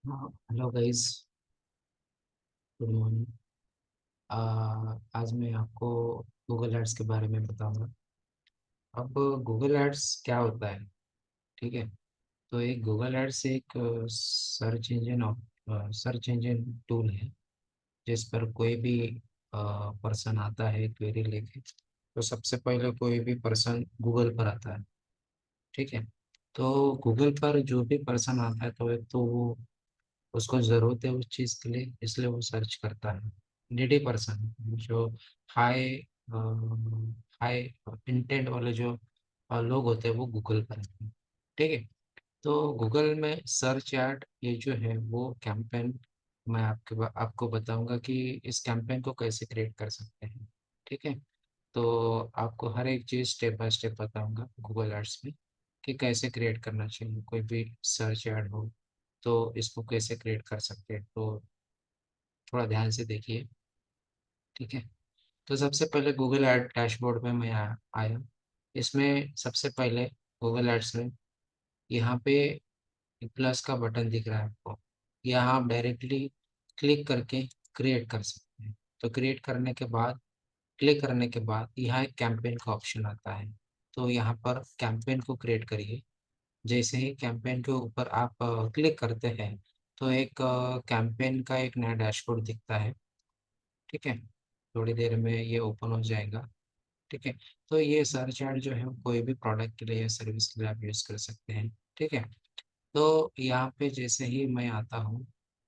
हाँ, hello guys. Good morning. आज मैं आपको गूगल एड्स के बारे में बताऊंगा। अब गूगल एड्स क्या होता है? ठीक है। तो एक गूगल एड्स एक सर्च इंजन टूल है, जिस पर कोई भी पर्सन आता है क्वेरी लेके, तो सबसे पहले कोई भी पर्सन गूगल पर आता है। ठीक है। तो गूगल पर जो भी पर्सन आता है, तो एक तो वो उसको ज़रूरत है उस चीज़ के लिए, इसलिए वो सर्च करता है। नीडी पर्सन जो हाई हाई इंटेंट वाले जो लोग होते हैं, वो गूगल पर आते हैं। ठीक है। तो गूगल में सर्च ऐड ये जो है वो कैंपेन, मैं आपको बताऊंगा कि इस कैंपेन को कैसे क्रिएट कर सकते हैं। ठीक है। तो आपको हर एक चीज़ स्टेप बाय स्टेप बताऊंगा गूगल एड्स में, कि कैसे क्रिएट करना चाहिए। कोई भी सर्च ऐड हो तो इसको कैसे क्रिएट कर सकते हैं, तो थोड़ा ध्यान से देखिए। ठीक है। तो सबसे पहले गूगल एड डैशबोर्ड में मैं आया। इसमें सबसे पहले गूगल एड्स में यहाँ पे एक प्लस का बटन दिख रहा है आपको। यहाँ आप डायरेक्टली क्लिक करके क्रिएट कर सकते हैं। तो क्रिएट करने के बाद, क्लिक करने के बाद यहाँ एक कैंपेन का ऑप्शन आता है। तो यहाँ पर कैंपेन को क्रिएट करिए। जैसे ही कैंपेन के ऊपर आप क्लिक करते हैं, तो एक कैंपेन का एक नया डैशबोर्ड दिखता है। ठीक है। थोड़ी देर में ये ओपन हो जाएगा। ठीक है। तो ये सर्च ऐड जो है, कोई भी प्रोडक्ट के लिए या सर्विस के लिए आप यूज़ कर सकते हैं। ठीक है। तो यहाँ पे जैसे ही मैं आता हूँ,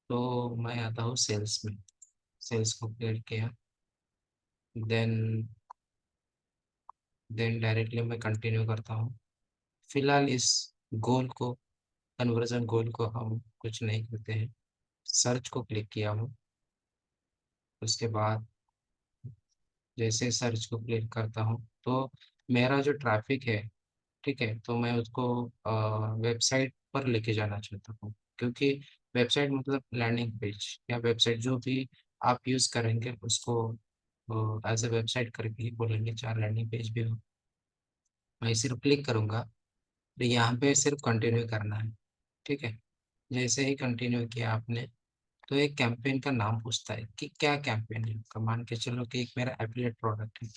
तो मैं आता हूँ सेल्स में। सेल्स को क्लिक किया। देन देन डायरेक्टली मैं कंटिन्यू करता हूँ। फिलहाल इस गोल को, कन्वर्जन गोल को हम कुछ नहीं करते हैं। सर्च को क्लिक किया हूँ। उसके बाद जैसे सर्च को क्लिक करता हूँ, तो मेरा जो ट्रैफिक है, ठीक है, तो मैं उसको वेबसाइट पर लेके जाना चाहता हूँ। क्योंकि वेबसाइट मतलब लैंडिंग पेज या वेबसाइट जो भी आप यूज़ करेंगे, उसको एज ए वेबसाइट करके ही बोलेंगे, चाहे लैंडिंग पेज भी हो। मैं सिर्फ क्लिक करूँगा, तो यहाँ पे सिर्फ कंटिन्यू करना है। ठीक है। जैसे ही कंटिन्यू किया आपने, तो एक कैंपेन का नाम पूछता है कि क्या कैंपेन है आपका। मान के चलो कि एक मेरा एफिलिएट प्रोडक्ट है।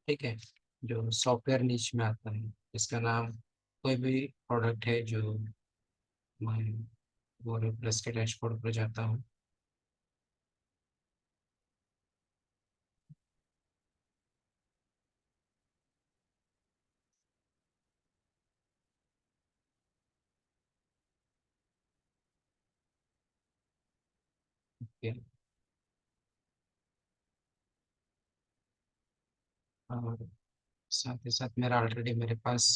ठीक है। जो सॉफ्टवेयर नीच में आता है, इसका नाम कोई भी प्रोडक्ट है जो मैं वो प्लस के डैशबोर्ड पर जाता हूँ। फिर और साथ ही साथ मेरा ऑलरेडी मेरे पास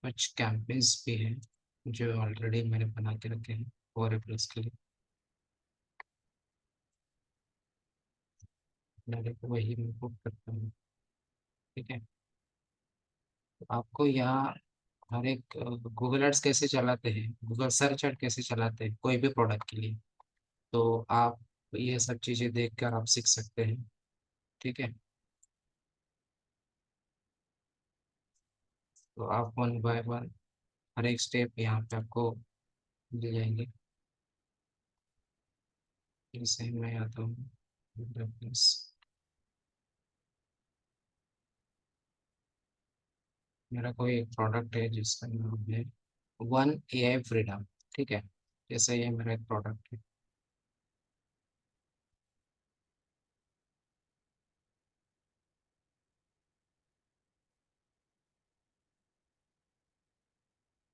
कुछ कैंपेन्स भी हैं, जो ऑलरेडी मैंने बना के रखे हैं और प्लस के लिए। डायरेक्ट वही मैं बुक करता हूँ। ठीक है। तो आपको यहाँ हर एक गूगल एड्स कैसे चलाते हैं, गूगल सर्च एड कैसे चलाते हैं कोई भी प्रोडक्ट के लिए, तो आप ये सब चीज़ें देख कर आप सीख सकते हैं। ठीक है। तो आप वन बाय वन हर एक स्टेप यहाँ पे आपको मिल जाएंगे। जैसे मैं आता हूँ प्लस, मेरा कोई एक प्रोडक्ट है जिसका नाम है वन ए आई फ्रीडम। ठीक है। जैसे ये मेरा एक प्रोडक्ट है।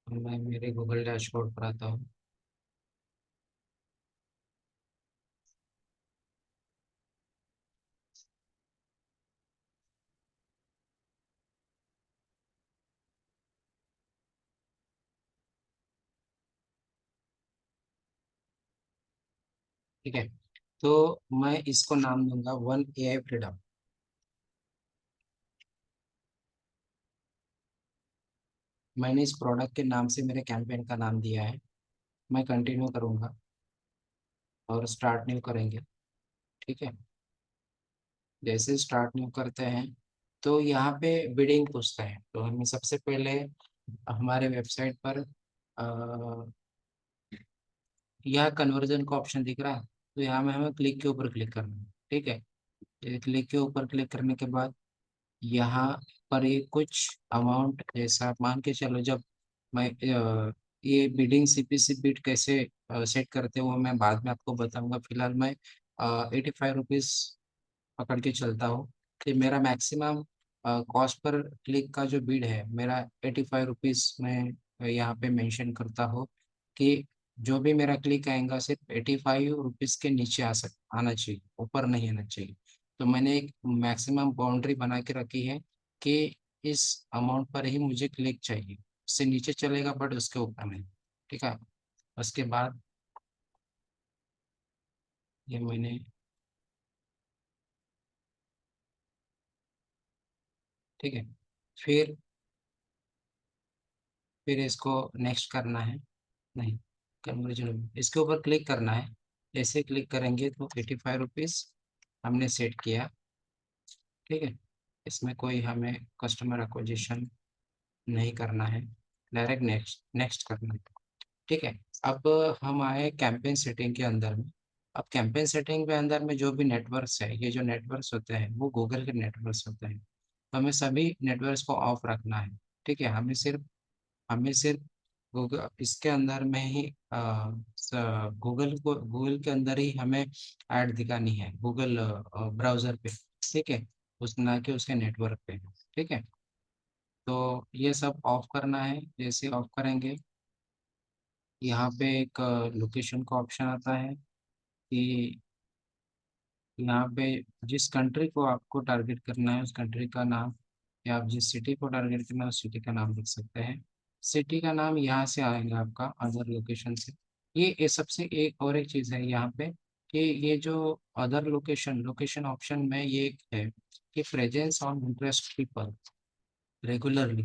और मैं मेरे गूगल डैशबोर्ड पर आता हूँ। ठीक है। तो मैं इसको नाम दूंगा वन ए आई फ्रीडम। मैंने इस प्रोडक्ट के नाम से मेरे कैंपेन का नाम दिया है। मैं कंटिन्यू करूँगा और स्टार्ट न्यू करेंगे। ठीक है। जैसे स्टार्ट न्यू करते हैं, तो यहाँ पे बिडिंग पूछता है। तो हमें सबसे पहले हमारे वेबसाइट पर यह कन्वर्जन का ऑप्शन दिख रहा है, तो यहाँ में हमें क्लिक के ऊपर क्लिक करना है। ठीक है, ये क्लिक के ऊपर क्लिक करने के बाद यहाँ पर ये कुछ अमाउंट, जैसा आप मान के चलो, जब मैं ये बिडिंग सीपीसी बिड कैसे सेट करते हो वो मैं बाद में आपको बताऊंगा। फिलहाल मैं 85 रुपीज़ पकड़ के चलता हूँ कि मेरा मैक्सिमम कॉस्ट पर क्लिक का जो बिड है मेरा 85 रुपीज़ में यहाँ पे मेंशन करता हूँ कि जो भी मेरा क्लिक आएगा सिर्फ 85 रुपीज़ के नीचे आना चाहिए, ऊपर नहीं आना चाहिए। तो मैंने एक मैक्सिमम बाउंड्री बना के रखी है कि इस अमाउंट पर ही मुझे क्लिक चाहिए, उससे नीचे चलेगा बट उसके ऊपर नहीं। ठीक है, उसके बाद ये मैंने, ठीक है, फिर फिर इसको नेक्स्ट करना है। नहीं, कन्वर्जन इसके ऊपर क्लिक करना है। जैसे क्लिक करेंगे तो 85 रुपीज़ हमने सेट किया। ठीक है, इसमें कोई हमें कस्टमर एक्विजिशन नहीं करना है, डायरेक्ट नेक्स्ट नेक्स्ट करना है। ठीक है, अब हम आए कैंपेन सेटिंग के अंदर में। अब कैंपेन सेटिंग के अंदर में जो भी नेटवर्क्स है, ये जो नेटवर्क्स होते हैं वो गूगल के नेटवर्क्स होते हैं, तो हमें सभी नेटवर्क्स को ऑफ रखना है। ठीक है, हमें सिर्फ गूगल इसके अंदर में ही गूगल के अंदर ही हमें ऐड दिखानी है, गूगल ब्राउजर पे। ठीक है, उस ना कि उसके नेटवर्क पे। ठीक है, तो ये सब ऑफ करना है। जैसे ऑफ करेंगे, यहाँ पे एक लोकेशन का ऑप्शन आता है कि यहाँ पे जिस कंट्री को आपको टारगेट करना है उस कंट्री का नाम, या आप जिस सिटी को टारगेट करना है उस सिटी का नाम लिख सकते हैं। सिटी का नाम यहाँ से आएगा आपका अदर लोकेशन से। ये सबसे एक और एक चीज़ है यहाँ पे कि ये जो अदर लोकेशन लोकेशन ऑप्शन में ये एक है कि presence on interest people regularly.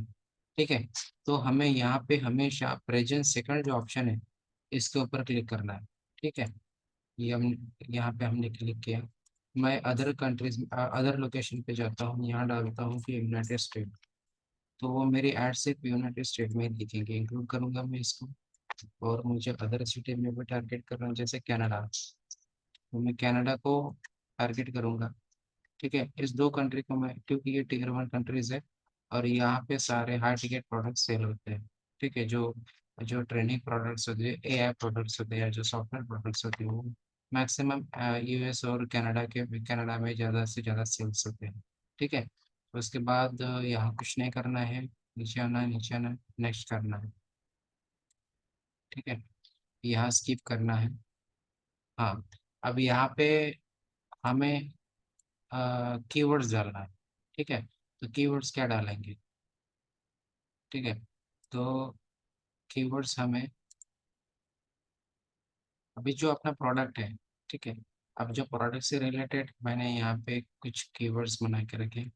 ठीक है, तो हमें यहाँ पे हमेशा प्रेजेंस सेकंड जो ऑप्शन है इसके ऊपर क्लिक करना है। ठीक है, ये हम यहाँ पे हमने क्लिक किया। मैं अदर कंट्रीज अदर लोकेशन पे जाता हूँ, यहाँ डालता हूँ कि यूनाइटेड स्टेट, तो वो मेरी एड सिर्फ यूनाइटेड स्टेट में ही दिखेंगे, इंक्लूड करूँगा मैं इसको। और मुझे अदर सिटी में भी टारगेट करना है, जैसे कनाडा, तो मैं कनाडा को टारगेट करूँगा। ठीक है, इस दो कंट्री को मैं, क्योंकि ये टीयर 1 कंट्रीज है और यहाँ पे सारे हाई टिकट प्रोडक्ट सेल होते हैं। ठीक है, जो जो ट्रेनिंग प्रोडक्ट्स होते हैं, एआई प्रोडक्ट्स होते हैं, जो सॉफ्टवेयर प्रोडक्ट्स होते हैं, वो मैक्सिमम यूएस और कनाडा में ज़्यादा से ज़्यादा सेल्स होते हैं। ठीक है, तो उसके बाद यहाँ कुछ नहीं करना है, नीचे आना है, नीचे आना है, नेक्स्ट करना है। ठीक है, यहाँ स्किप करना है। हाँ, अब यहाँ पे हमें कीवर्ड्स डालना है। ठीक है, तो कीवर्ड्स क्या डालेंगे? ठीक है, तो कीवर्ड्स हमें, अभी जो अपना प्रोडक्ट है, ठीक है, अब जो प्रोडक्ट से रिलेटेड मैंने यहाँ पे कुछ कीवर्ड्स बना के रखे।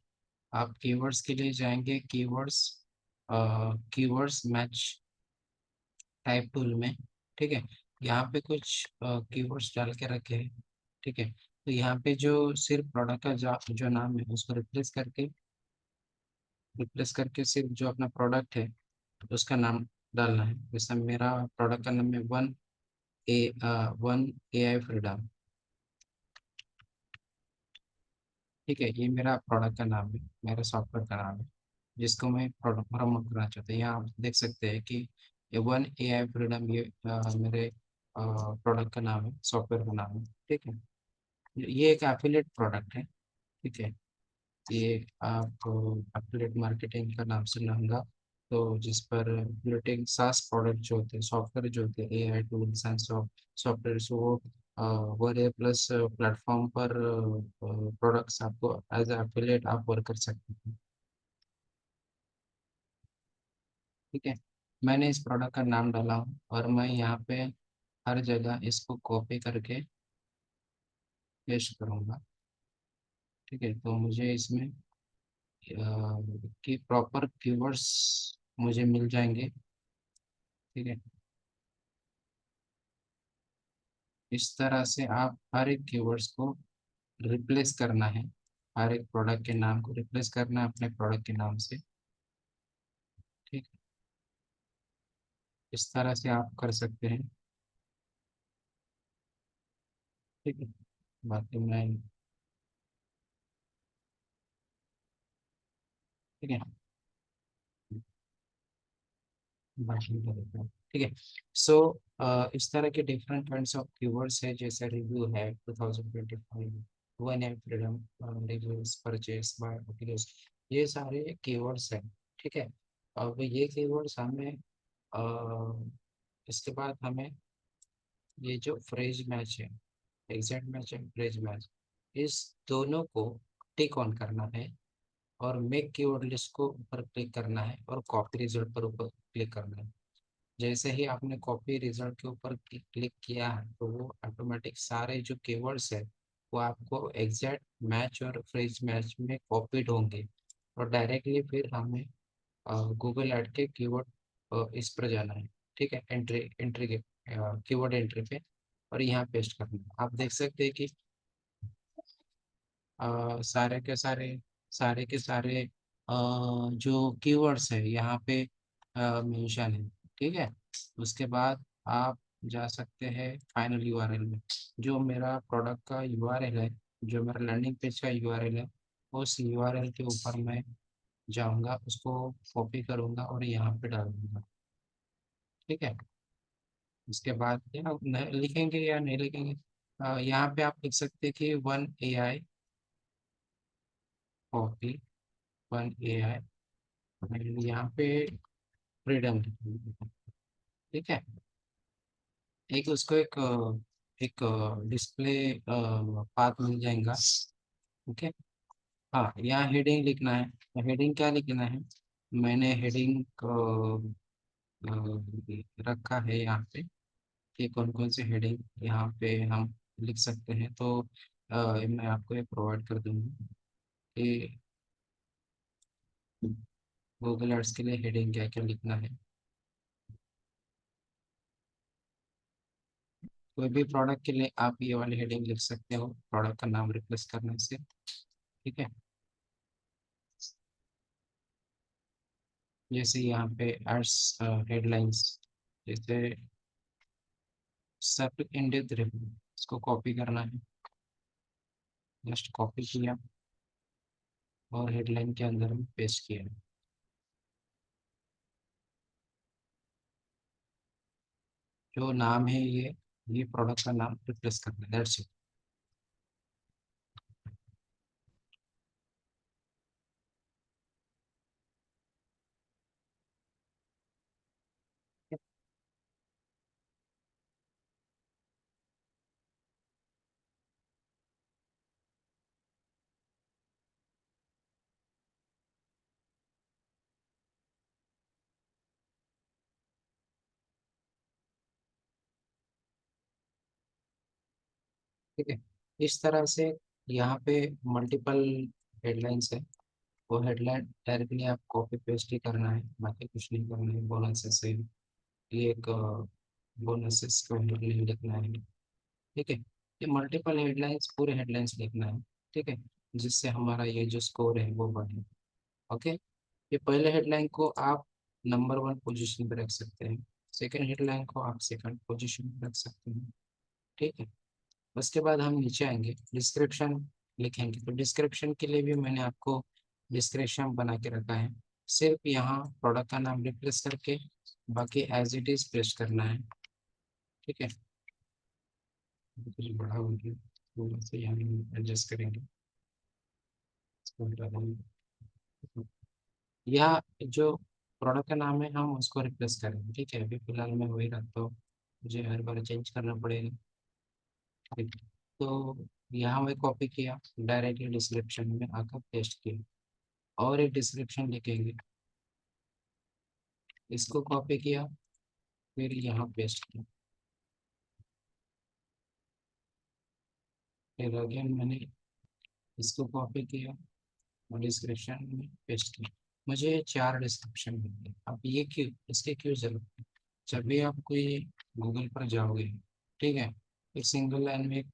आप कीवर्ड्स के लिए जाएंगे, कीवर्ड्स मैच टाइप टूल में। ठीक है, यहाँ पे कुछ कीवर्ड्स डाल के रखे हैं। ठीक है, तो यहाँ पे जो सिर्फ प्रोडक्ट का जो नाम है उसको रिप्लेस करके सिर्फ जो अपना प्रोडक्ट है उसका नाम डालना है। जैसे मेरा प्रोडक्ट का नाम है ए 1 AI फ्रीडम। ठीक है, ये मेरा प्रोडक्ट का नाम है, मेरा सॉफ्टवेयर का नाम है, जिसको मैं प्रोडक्ट प्रमोट करना चाहता हूँ। यहाँ आप देख सकते हैं कि ये 1 AI फ्रीडम, ये मेरे प्रोडक्ट का नाम है, सॉफ्टवेयर का नाम है। ठीक है, ये एक एफिलिएट प्रोडक्ट है। ठीक है, ये आप एफिलिएट मार्केटिंग का नाम सुना होगा, तो जिस पर एफिलिएटिंग सास प्रोडक्ट जो होते हैं, सॉफ्टवेयर जो होते हैं, एआई टूल्स एंड सॉफ्टवेयर, वो वर्ड प्लस प्लेटफॉर्म पर प्रोडक्ट्स आपको एज एफिलिएट आप वर्क कर सकते हैं। ठीक है, मैंने इस प्रोडक्ट का नाम डाला हूँ और मैं यहाँ पे हर जगह इसको कॉपी करके पेस्ट करूँगा। ठीक है, तो मुझे इसमें कि प्रॉपर कीवर्ड्स मुझे मिल जाएंगे। ठीक है, इस तरह से आप हर एक कीवर्ड्स को रिप्लेस करना है, हर एक प्रोडक्ट के नाम को रिप्लेस करना है अपने प्रोडक्ट के नाम से। ठीक है, इस तरह से आप कर सकते हैं। ठीक है। बाकी मैं, ठीक है, बाकी मैं देता हूँ, ठीक है। सो इस तरह के डिफरेंट काइंड्स ऑफ कीवर्ड्स है, जैसे रिव्यू है 2025, वन है फ्रीडम, रिव्यूज, परचेस, बाय, ये सारे कीवर्ड्स हैं। ठीक है। अब ये कीवर्ड्स हमें इसके बाद हमें ये जो फ्रेज मैच है, एग्जैक्ट मैच है, फ्रेज मैच, इस दोनों को टिक ऑन करना है, और मेक कीवर्ड लिस्ट को ऊपर क्लिक करना है, और कॉपी रिजल्ट पर ऊपर क्लिक करना है। जैसे ही आपने कॉपी रिजल्ट के ऊपर क्लिक किया है, तो वो ऑटोमेटिक सारे जो कीवर्ड्स है वो आपको एग्जैक्ट मैच और फ्रेज मैच में कॉपीड होंगे, और डायरेक्टली फिर हमें गूगल ऐड के कीवर्ड इस पर जाना है। ठीक है, एंट्री एंट्री के कीवर्ड एंट्री पे, और यहाँ पेस्ट करना है। आप देख सकते हैं कि सारे के सारे, सारे के सारे जो कीवर्ड्स है यहाँ पे मेंशन है। ठीक है। उसके बाद आप जा सकते हैं फाइनल यूआरएल में, जो मेरा प्रोडक्ट का यूआरएल है, जो मेरा लैंडिंग पेज का यूआरएल है, उस यूआरएल के ऊपर मैं जाऊंगा, उसको कॉपी करूंगा और यहाँ पे डाल दूंगा। ठीक है। उसके बाद लिखेंगे या नहीं लिखेंगे, यहाँ पे आप लिख सकते हैं कि वन ए आई कॉपी, वन ए आई, यहाँ पे फ्रीडम। ठीक है। एक उसको एक डिस्प्ले पाथ मिल जाएगा। ओके। हाँ, यहाँ हेडिंग लिखना है। हेडिंग क्या लिखना है, मैंने हेडिंग रखा है यहाँ पे कि कौन कौन से हेडिंग यहाँ पे हम लिख सकते हैं, तो मैं आपको ये प्रोवाइड कर दूंगा कि गूगल एड्स के लिए हेडिंग क्या क्या लिखना है। कोई भी प्रोडक्ट के लिए आप ये वाली हेडिंग लिख सकते हो, प्रोडक्ट का नाम रिप्लेस करने से। ठीक है। जैसे यहाँ पे एड्स हेडलाइंस, जैसे सब इंडियन रिव्यू, इसको कॉपी करना है। जस्ट कॉपी किया और हेडलाइन के अंदर में पेस्ट किया। जो नाम है ये प्रोडक्ट का नाम रिप्लेस करना है, दैट्स इट। ठीक है। इस तरह से यहाँ पे मल्टीपल हेडलाइंस है, वो हेडलाइन डायरेक्टली आप कॉपी पेस्ट ही करना है, बाकी कुछ नहीं करना है। बोनसेस है, ये एक बोनसेस को हेडलाइन लिखना है। ठीक है। ये मल्टीपल हेडलाइंस, पूरे हेडलाइंस लिखना है। ठीक है। जिससे हमारा ये जो स्कोर है वो बढ़े। ओके। ये पहले हेडलाइन को आप नंबर वन पोजीशन पे रख सकते हैं, सेकंड हेडलाइन को आप सेकंड पोजीशन पे रख सकते हैं। ठीक है। उसके बाद हम नीचे आएंगे, डिस्क्रिप्शन लिखेंगे, तो डिस्क्रिप्शन के लिए भी मैंने आपको डिस्क्रिप्शन बना के रखा है। सिर्फ यहाँ प्रोडक्ट का नाम रिप्लेस करके बाकी एज इट इज पेस्ट करना है। ठीक है। कुछ बड़ा हो गया, थोड़ा सा यहाँ एडजस्ट करेंगे, इसको हटा देंगे। या जो प्रोडक्ट का नाम है हम उसको रिप्लेस करेंगे। ठीक है, अभी फिलहाल मैं वही रखता हूँ, मुझे हर बार चेंज करना पड़ेगा। ठीक है। तो यहाँ मैं कॉपी किया, डायरेक्टली डिस्क्रिप्शन में आकर पेस्ट किया, और एक डिस्क्रिप्शन लिखेंगे, इसको कॉपी किया, फिर यहाँ पेस्ट किया, फिर अगेन मैंने इसको कॉपी किया और डिस्क्रिप्शन में पेस्ट किया। मुझे चार डिस्क्रिप्शन मिले। अब ये क्यों, इसके क्यों जरूरत है, जब भी आप कोई गूगल पर जाओगे, ठीक है, एक सिंगल लाइन में एक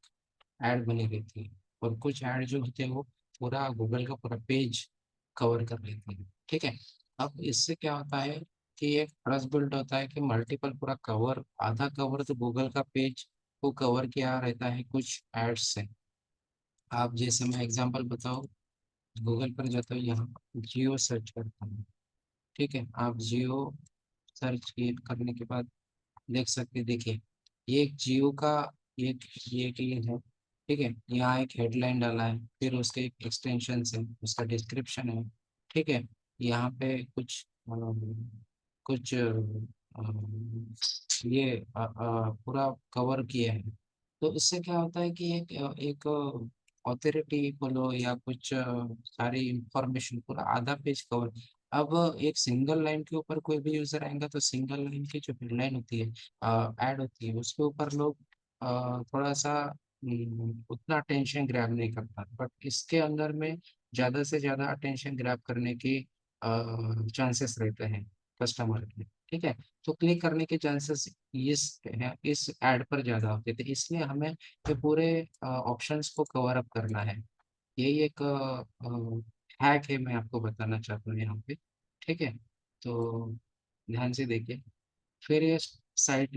ऐड बनी रहती है, और कुछ ऐड जो होते हैं वो पूरा गूगल का पूरा पेज कवर कर लेती है। ठीक है। अब इससे क्या होता है कि एक ट्रस्ट बिल्ड होता है कि मल्टीपल पूरा कवर, आधा कवर तो गूगल का पेज को कवर किया रहता है कुछ एड्स से। आप जैसे मैं एग्जांपल बताऊँ, गूगल पर जाता हूँ, यहाँ जियो सर्च करता हूँ। ठीक है, आप जियो सर्च करने के बाद देख सकते, देखिए ये एक जियो का ये है। ठीक है, यहाँ एक हेडलाइन डाला है, फिर उसके एक एक्सटेंशन है, उसका डिस्क्रिप्शन है। ठीक है, यहाँ पे कुछ ये पूरा कवर किया है। तो इससे क्या होता है कि एक ऑथोरिटी बोलो या कुछ सारी इंफॉर्मेशन पूरा आधा पेज कवर। अब एक सिंगल लाइन के ऊपर कोई भी यूजर आएगा तो सिंगल लाइन की जो हेडलाइन होती है, ऐड होती है, उसके ऊपर लोग थोड़ा सा उतना अटेंशन ग्रैब नहीं करता, बट इसके अंदर में ज्यादा से ज्यादा अटेंशन ग्रैब करने की चांसेस रहते हैं कस्टमर के। ठीक है, तो क्लिक करने के चांसेस इस ऐड पर ज्यादा होते थे, इसलिए हमें ये पूरे ऑप्शंस को कवर अप करना है। यही एक हैक है, मैं आपको बताना चाहता हूँ यहाँ पे। ठीक है, तो ध्यान से देखिए। फिर ये साइट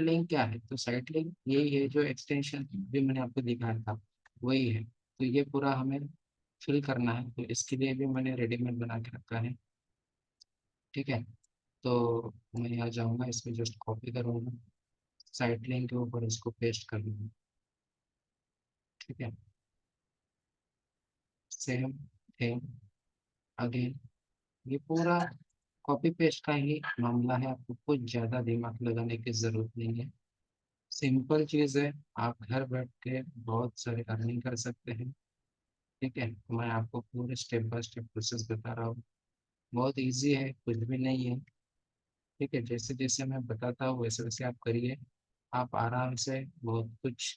लिंक क्या है? तो साइट लिंक यही है जो एक्सटेंशन भी मैंने आपको दिखाया था, वही है। तो ये पूरा हमें फिल करना है, तो इसके लिए भी मैंने रेडीमेड बना के रखा है। ठीक है, तो मैं यहाँ जाऊँगा, इसमें जस्ट कॉपी करूँगा, साइट लिंक के ऊपर इसको पेस्ट कर लूँगा। ठीक है, सेम थिंग अगेन, ये पूरा कॉपी पेस्ट का ही मामला है, आपको कुछ ज़्यादा दिमाग लगाने की ज़रूरत नहीं है। सिंपल चीज़ है, आप घर बैठ के बहुत सारे अर्निंग कर सकते हैं। ठीक है, मैं आपको पूरे स्टेप बाय स्टेप प्रोसेस बता रहा हूँ, बहुत इजी है, कुछ भी नहीं है। ठीक है, जैसे जैसे मैं बताता हूँ वैसे वैसे आप करिए, आप आराम से बहुत कुछ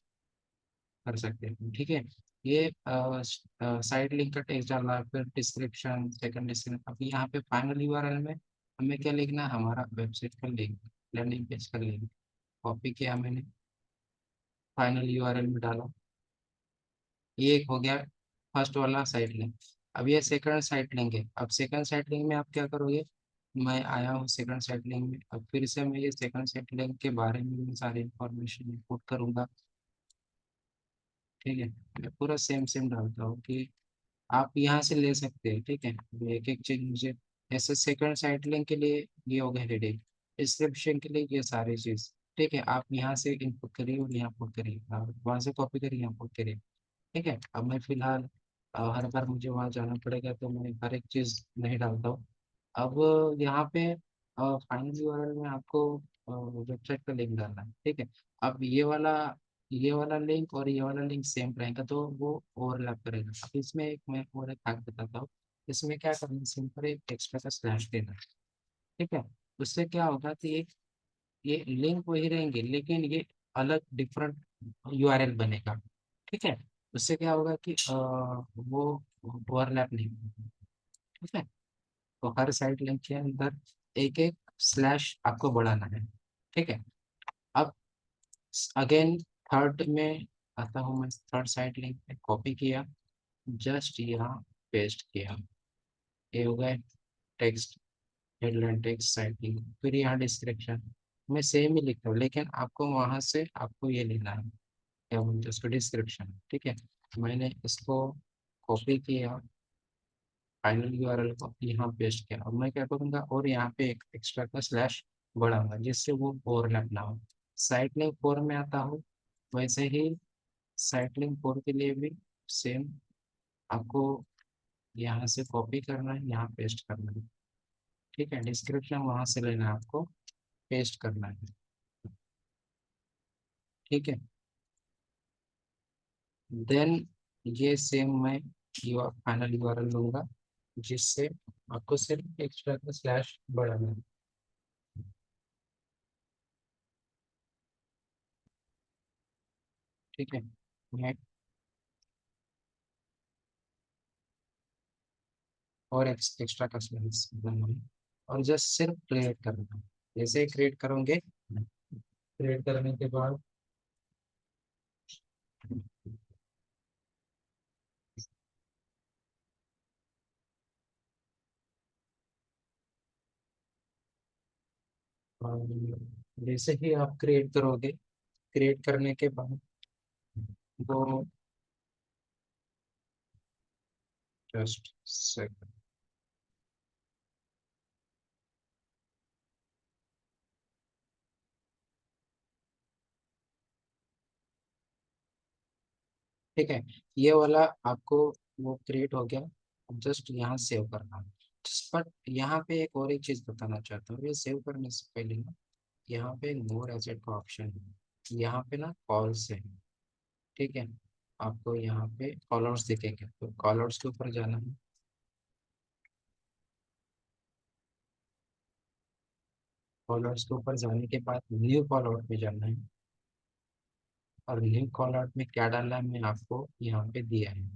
कर सकते हैं। ठीक है, ये साइड लिंक का टेक्स्ट डालना है, फिर डिस्क्रिप्शन, सेकंड डिस्क्रिप्शन। अब यहाँ पे फाइनल यूआरएल में हमें क्या लिखना है? हमारा वेबसाइट का लिंक, लैंडिंग पेज का लिंक कॉपी किया मैंने, फाइनल यूआरएल में डाला। ये एक हो गया फर्स्ट वाला साइट लिंक। अब ये सेकंड साइट लिंक है। अब सेकंड साइट लिंक में आप क्या करोगे? मैं आया हूँ सेकंड साइट लिंक में, अब फिर से मैं ये सेकंड साइट लिंक के बारे में मैं सारी इंफॉर्मेशन इनपुट करूंगा। ठीक है, मैं पूरा सेम सेम डालता हूँ कि आप यहाँ से ले सकते हैं। ठीक है, एक एक चीज मुझे, ऐसे सेकंड साइट लिंक के लिए ये हो गया हेडिंग, डिस्क्रिप्शन के लिए ये सारी चीज। ठीक है, आप यहाँ से इनपुट करिए और यहाँ पुट करिए, वहाँ से कॉपी करिए, यहाँ पुट करिए। ठीक है, अब मैं फिलहाल हर बार मुझे वहाँ जाना पड़ेगा तो मैं हर एक चीज़ नहीं डालता हूँ। अब यहाँ पे फाइनल यूआरएल में आपको वेबसाइट का लिंक डालना है। ठीक है, अब ये वाला लिंक और ये वाला लिंक सेम रहेगा तो वो ओवरलैप करेगा। अब इसमें एक मैं और एक हैक बताता हूँ। इसमें क्या करना है, सिंपल एक एक्स्ट्रा का स्लैश देना है। ठीक है, उससे क्या होगा कि ये लिंक वही रहेंगे लेकिन ये अलग डिफरेंट यूआरएल बनेगा। ठीक है, उससे क्या होगा कि वो ओवरलैप नहीं होगा। ठीक है, तो हर साइड लिंक के अंदर एक एक स्लैश आपको बढ़ाना है। ठीक है, अब अगेन थर्ड में आता हूँ मैं, थर्ड साइड लिंक पे कॉपी किया, जस्ट यहाँ पेस्ट किया, ये हो गए text, headline text, side link, फिर यहाँ डिस्क्रिप्शन। मैं सेम ही लिखता हूँ लेकिन आपको वहाँ से आपको ये लेना है, क्या बोलते हैं उसको, डिस्क्रिप्शन। ठीक है, मैंने इसको कॉपी किया, फाइनल यूआरएल को यहाँ पेस्ट किया। अब मैं क्या करूँगा, और यहाँ पे एक एक्स्ट्रा का स्लैश बढ़ाऊंगा जिससे वो ओवरलैप ना हो। साइट लिंक 4 में आता हूँ, वैसे ही साइट लिंक 4 के लिए भी सेम आपको यहाँ से कॉपी करना है, यहाँ पेस्ट करना है। ठीक है, डिस्क्रिप्शन वहाँ से लेना है आपको, पेस्ट करना है। ठीक है, देन ये सेम मैं फाइनल यूआरएल लूंगा जिससे आपको सिर्फ एक्स्ट्रा का स्लैश बढ़ाना है। ठीक है, मैं और एक्स्ट्रा का स्लैश बनाना है और जस्ट सिर्फ क्रिएट करना है। जैसे ही क्रिएट करोगे, क्रिएट करने के बाद जैसे ही आप क्रिएट करोगे क्रिएट करने के बाद वो जस्ट सेकंड। ठीक है, ये वाला आपको वो क्रिएट हो गया। अब जस्ट यहाँ सेव करना है। बट यहाँ पे एक और एक चीज़ बताना चाहता हूँ, ये सेव करने से पहले ना यहाँ पे मोर एसेट का ऑप्शन है, यहाँ पे ना कॉल्स है। ठीक है, आपको यहाँ पे कॉलर्स दिखेंगे, तो कॉलर्स के ऊपर जाना है। कॉलर्स के ऊपर जाने के बाद न्यू कॉल आउट में जाना है, और न्यू कॉल आउट में क्या डालना है मैं आपको यहाँ पे दिया है।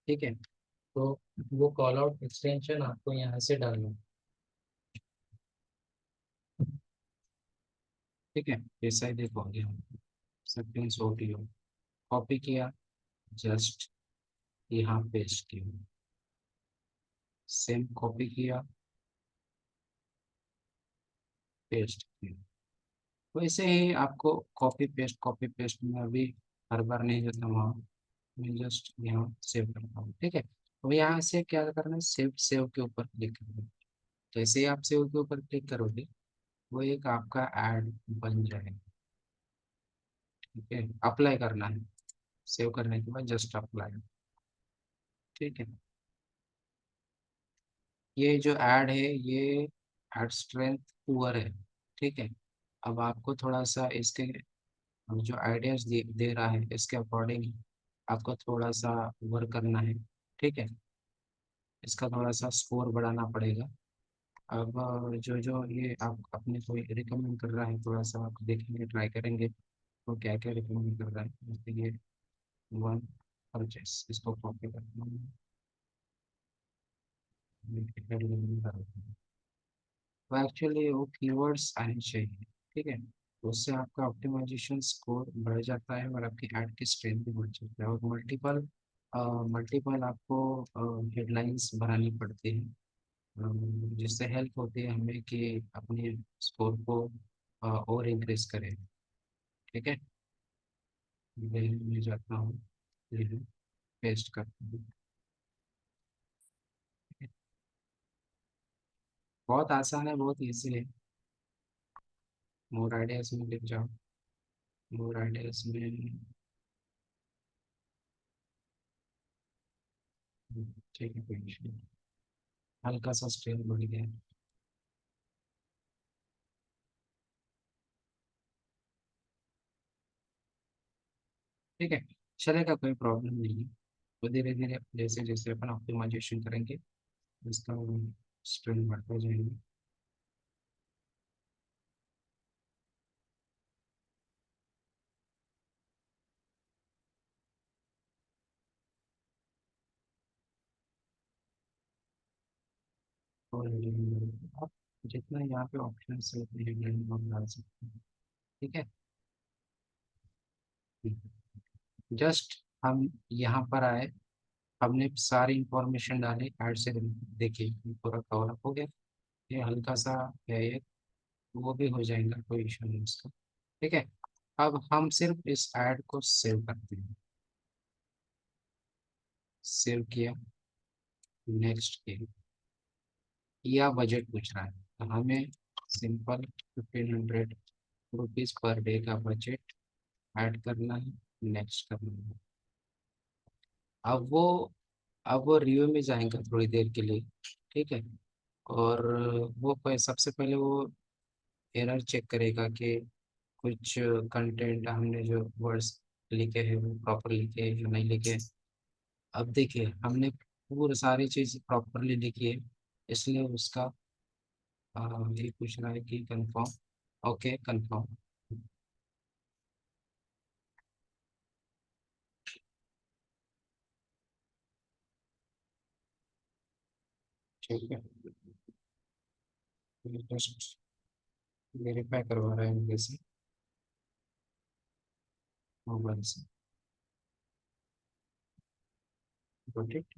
ठीक है, तो वो कॉल आउट एक्सटेंशन आपको यहाँ से डालना है। ठीक है, जैसा ही देखो यहाँ सेटिंग्स ऑडियो कॉपी किया, जस्ट यहाँ पेस्ट किया, सेम कॉपी किया, पेस्ट किया। वैसे ही आपको कॉपी पेस्ट में अभी हर बार नहीं जाता वहाँ, मैं जस्ट यहाँ सेव करता हूँ। ठीक है, तो यहाँ से क्या करना है, सेव सेव के ऊपर क्लिक करना है। जैसे ही आप सेव के ऊपर क्लिक करोगे वो एक आपका ऐड बन जाएगा। ठीक है, अप्लाई करना है, सेव करने के बाद जस्ट अप्लाई। ठीक है, ये जो ऐड है ये ऐड स्ट्रेंथ पुअर है। ठीक है, अब आपको थोड़ा सा इसके जो आइडियाज दे रहा है इसके अकॉर्डिंग आपको थोड़ा सा वर्क करना है। ठीक है, इसका थोड़ा सा स्कोर बढ़ाना पड़ेगा। अब जो जो ये आप अपने को रिकमेंड कर रहा है थोड़ा सा आप देखेंगे, ट्राई करेंगे तो क्या क्या रिकमेंड कर रहा है। जैसे ये वन परचेस, इसको कॉपी करना है, headline में डालना है। तो एक्चुअली वो कीवर्ड्स आने चाहिए। ठीक है, तो उससे आपका ऑप्टिमाइजेशन स्कोर बढ़ जाता है और आपकी ऐड की स्ट्रेंथ भी बढ़ जाती है, और मल्टीपल मल्टीपल आपको हेडलाइंस बनानी पड़ती है, जिससे हेल्प होती है हमें कि अपने स्कोर को और इंक्रीज करें। ठीक है, मैं जाता हूँ, पेस्ट करता हूँ। बहुत आसान है, बहुत इजी है। मोर आइडियाज में लिख जाओ, मोर आइडियाज में। ठीक है, कोई इशू नहीं। हल्का सा स्ट्रेन बढ़ गया। ठीक है, चलेगा, कोई प्रॉब्लम नहीं है। तो धीरे धीरे जैसे जैसे अपन ऑप्टिमाइजेशन करेंगे इसका स्ट्रेन बढ़ता जाएंगे। और आप जितना यहाँ पे ऑप्शन है उतने हेडलाइन आप डाल सकते हैं। ठीक है, जस्ट हम यहाँ पर आए, हमने सारी इंफॉर्मेशन डाली ऐड से, देखिए पूरा कवर अप हो गया। ये हल्का सा है ये, वो भी हो जाएगा, कोई इशू नहीं उसका। ठीक है, अब हम सिर्फ इस ऐड को सेव करते हैं। सेव किया, नेक्स्ट किया, या बजट पूछ रहा है तो हमें सिंपल 1500 रुपीज पर डे का बजट ऐड करना है, नेक्स्ट करना है। अब वो अब वो रिव्यू में जाएगा थोड़ी देर के लिए। ठीक है, और वो सबसे पहले वो एरर चेक करेगा कि कुछ कंटेंट हमने जो वर्ड्स लिखे हैं वो प्रॉपर लिखे हैं या नहीं लिखे हैं। अब देखिए हमने पूरी सारी चीज़ प्रॉपरली लिखी है, इसलिए उसका ये पूछ रहा है कि कंफर्म। Okay, confirm. ठीक है, जस्ट वेरीफाई करवा रहा है मुझे से मोबाइल से। Got it.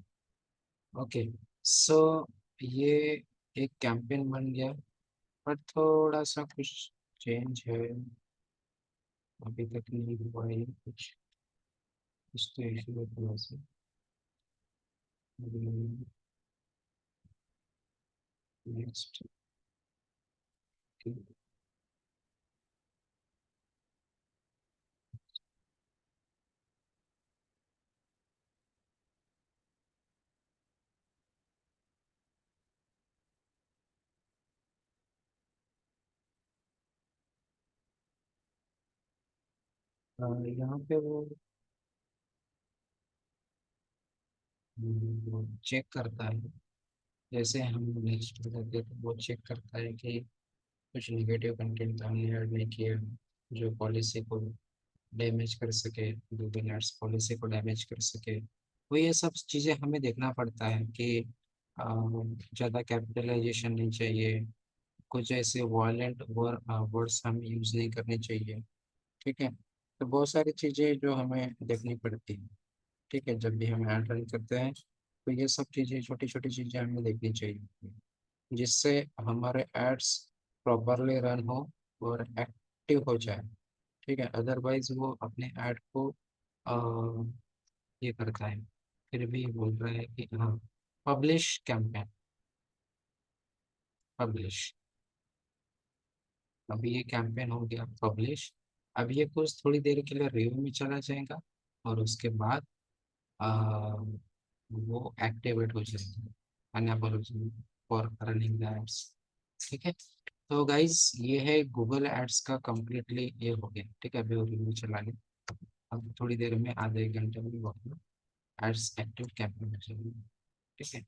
ओके, सो ये एक कैंपेन बन गया, पर थोड़ा सा कुछ चेंज है। अभी तक नहीं हुआ है कुछ तो इशू है थोड़ा सा। नेक्स्ट। यहाँ पे वो चेक करता है। जैसे हम नेक्स्ट पे करते हैं तो वो चेक करता है कि कुछ नेगेटिव कंटेंट हमने ऐड नहीं किया जो पॉलिसी को डैमेज कर सके, गूगल एड्स पॉलिसी को डैमेज कर सके। तो ये सब चीज़ें हमें देखना पड़ता है कि ज़्यादा कैपिटलाइजेशन नहीं चाहिए, कुछ ऐसे वायलेंट वर्ड्स हमें यूज़ नहीं करने चाहिए। ठीक है। तो बहुत सारी चीज़ें जो हमें देखनी पड़ती है। ठीक है, जब भी हम ऐड रन करते हैं तो ये सब चीज़ें, छोटी छोटी चीज़ें हमें देखनी चाहिए जिससे हमारे एड्स प्रॉपरली रन हो और एक्टिव हो जाए। ठीक है, अदरवाइज वो अपने ऐड को अ, ये करता है, फिर भी बोल रहा है कि हाँ, पब्लिश कैंपेन, पब्लिश। अभी ये कैंपेन हो गया पब्लिश। अब ये कुछ थोड़ी देर के लिए रिव्यू में चला जाएगा और उसके बाद अ, वो एक्टिवेट हो जाएगा, अनेबल हो जाएगा फॉर रनिंग द एड्स। ठीक है। तो गाइज ये है गूगल एड्स का कम्प्लीटली ये हो गया। ठीक है, अभी वो रिव्यू चला गया। अब थोड़ी देर में, आधे एक घंटे में वो एड्स एक्टिव कैंपेन हो जाएगी। ठीक है।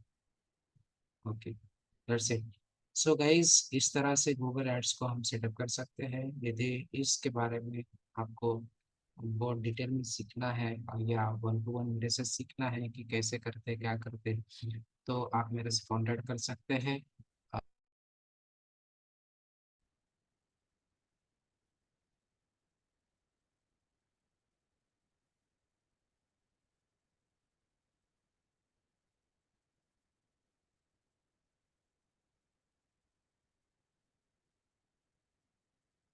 Okay, that's it. So guys इस तरह से गूगल एड्स को हम सेटअप कर सकते हैं। यदि इसके बारे में आपको बहुत डिटेल में सीखना है या वन टू वन मेरे से सीखना है कि कैसे करते क्या करते, तो आप मेरे से कॉन्टेक्ट कर सकते हैं।